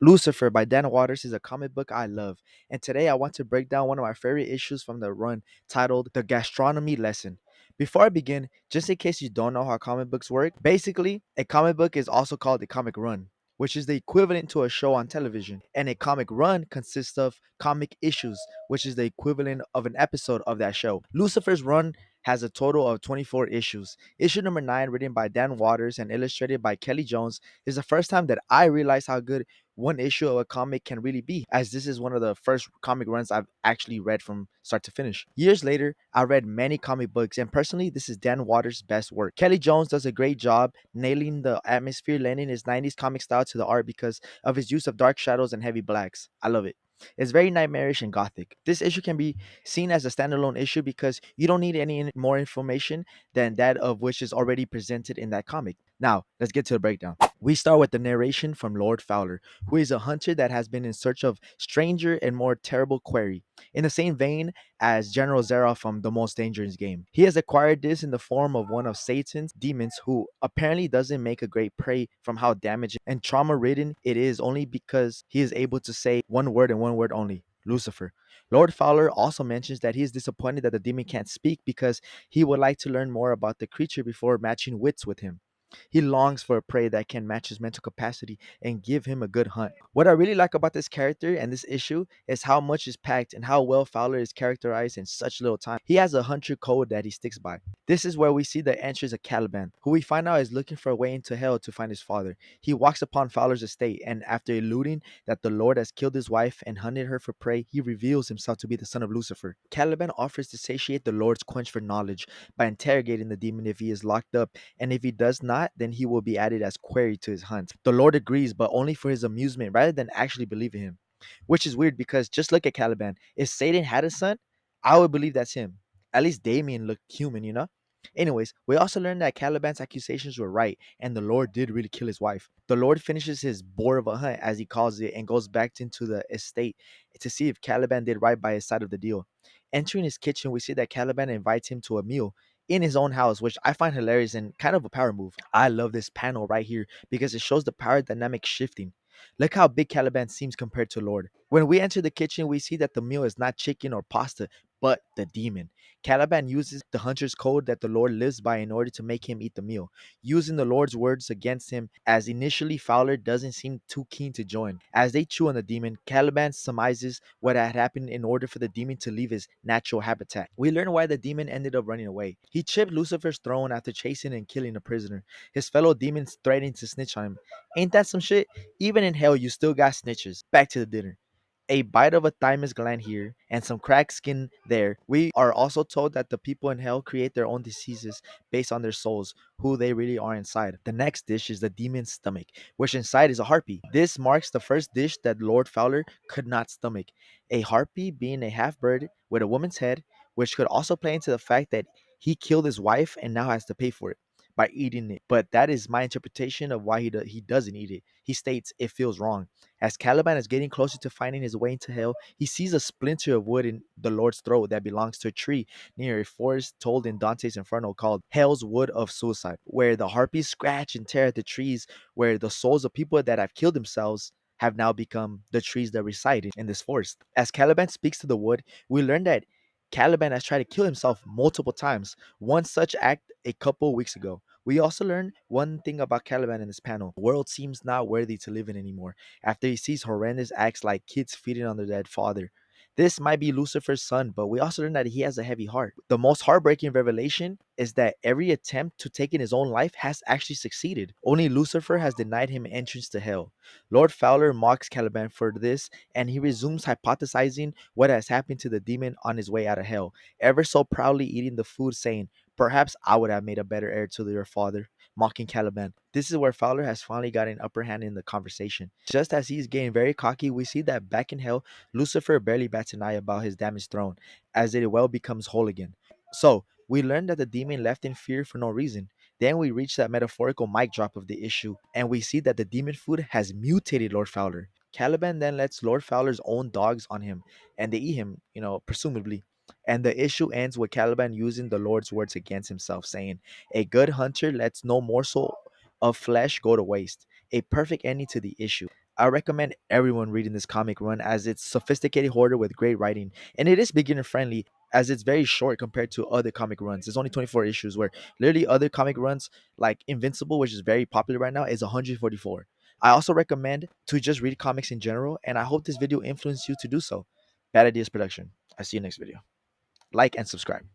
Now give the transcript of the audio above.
Lucifer by Dan Waters is a comic book I love, and today I want to break down one of my favorite issues from the run titled The Gastronomy Lesson. Before I begin, just in case you don't know how comic books work, basically, a comic book is also called a comic run, which is the equivalent to a show on television, and a comic run consists of comic issues, which is the equivalent of an episode of that show. Lucifer's run has a total of 24 issues. Issue number 9, written by Dan Waters and illustrated by Kelly Jones, is the first time that I realized how good one issue of a comic can really be, as this is one of the first comic runs I've actually read from start to finish. Years later, I read many comic books, and personally, this is Dan Waters' best work. Kelly Jones does a great job nailing the atmosphere, lending his 90s comic style to the art because of his use of dark shadows and heavy blacks. I love it. It's very nightmarish and gothic. This issue can be seen as a standalone issue because you don't need any more information than that of which is already presented in that comic. Now, let's get to the breakdown. We start with the narration from Lord Fowler, who is a hunter that has been in search of stranger and more terrible quarry, in the same vein as General Zera from The Most Dangerous Game. He has acquired this in the form of one of Satan's demons who apparently doesn't make a great prey from how damaging and trauma-ridden it is, only because he is able to say one word and one word only: Lucifer. Lord Fowler also mentions that he is disappointed that the demon can't speak because he would like to learn more about the creature before matching wits with him. He longs for a prey that can match his mental capacity and give him a good hunt. What I really like about this character and this issue is how much is packed and how well Fowler is characterized in such little time. He has a hunter code that he sticks by. This is where we see the entrance of Caliban, who we find out is looking for a way into hell to find his father. He walks upon Fowler's estate, and after eluding that the Lord has killed his wife and hunted her for prey, he reveals himself to be the son of Lucifer. Caliban offers to satiate the Lord's quench for knowledge by interrogating the demon if he is locked up, and if he does not, then he will be added as quarry to his hunt. The Lord agrees, but only for his amusement rather than actually believing him. Which is weird because just look at Caliban. If Satan had a son, I would believe that's him. At least Damien looked human, you know? Anyways, we also learned that Caliban's accusations were right, and the Lord did really kill his wife. The Lord finishes his bore of a hunt, as he calls it, and goes back into the estate to see if Caliban did right by his side of the deal. Entering his kitchen, we see that Caliban invites him to a meal in his own house, which I find hilarious and kind of a power move. I love this panel right here because it shows the power dynamic shifting. Look how big Caliban seems compared to Lord. When we enter the kitchen, we see that the meal is not chicken or pasta, but the demon. Caliban uses the hunter's code that the Lord lives by in order to make him eat the meal, using the Lord's words against him, as initially Fowler doesn't seem too keen to join. As they chew on the demon, Caliban surmises what had happened in order for the demon to leave his natural habitat. We learn why the demon ended up running away. He chipped Lucifer's throne after chasing and killing a prisoner. His fellow demons threatened to snitch on him. Ain't that some shit? Even in hell, you still got snitches. Back to the dinner. A bite of a thymus gland here and some cracked skin there. We are also told that the people in hell create their own diseases based on their souls, who they really are inside. The next dish is the demon's stomach, which inside is a harpy. This marks the first dish that Lord Fowler could not stomach. A harpy being a half bird with a woman's head, which could also play into the fact that he killed his wife and now has to pay for it by eating it. But that is my interpretation of why he doesn't eat it. He states it feels wrong. As Caliban is getting closer to finding his way into hell, he sees a splinter of wood in the Lord's throat that belongs to a tree near a forest told in Dante's Inferno called Hell's Wood of Suicide, where the harpies scratch and tear at the trees, where the souls of people that have killed themselves have now become the trees that reside in this forest. As Caliban speaks to the wood, we learn that Caliban has tried to kill himself multiple times, one such act a couple weeks ago. We also learn one thing about Caliban in this panel. The world seems not worthy to live in anymore after he sees horrendous acts like kids feeding on their dead father. This might be Lucifer's son, but we also learn that he has a heavy heart. The most heartbreaking revelation is that every attempt to take in his own life has actually succeeded. Only Lucifer has denied him entrance to hell. Lord Fowler mocks Caliban for this, and he resumes hypothesizing what has happened to the demon on his way out of hell, ever so proudly eating the food, saying, "Perhaps I would have made a better heir to your father," mocking Caliban. This is where Fowler has finally got an upper hand in the conversation. Just as he's getting very cocky, we see that back in hell, Lucifer barely bats an eye about his damaged throne, as it well becomes whole again. So, we learn that the demon left in fear for no reason. Then we reach that metaphorical mic drop of the issue, and we see that the demon food has mutated Lord Fowler. Caliban then lets Lord Fowler's own dogs on him, and they eat him, presumably. And the issue ends with Caliban using the Lord's words against himself, saying, "A good hunter lets no morsel of flesh go to waste." A perfect ending to the issue. I recommend everyone reading this comic run as it's sophisticated horror with great writing, and it is beginner friendly as it's very short compared to other comic runs. It's only 24 issues, where literally other comic runs like Invincible, which is very popular right now, is 144. I also recommend to just read comics in general, and I hope this video influenced you to do so. Bad Ideas Production. I see you next video. Like and subscribe.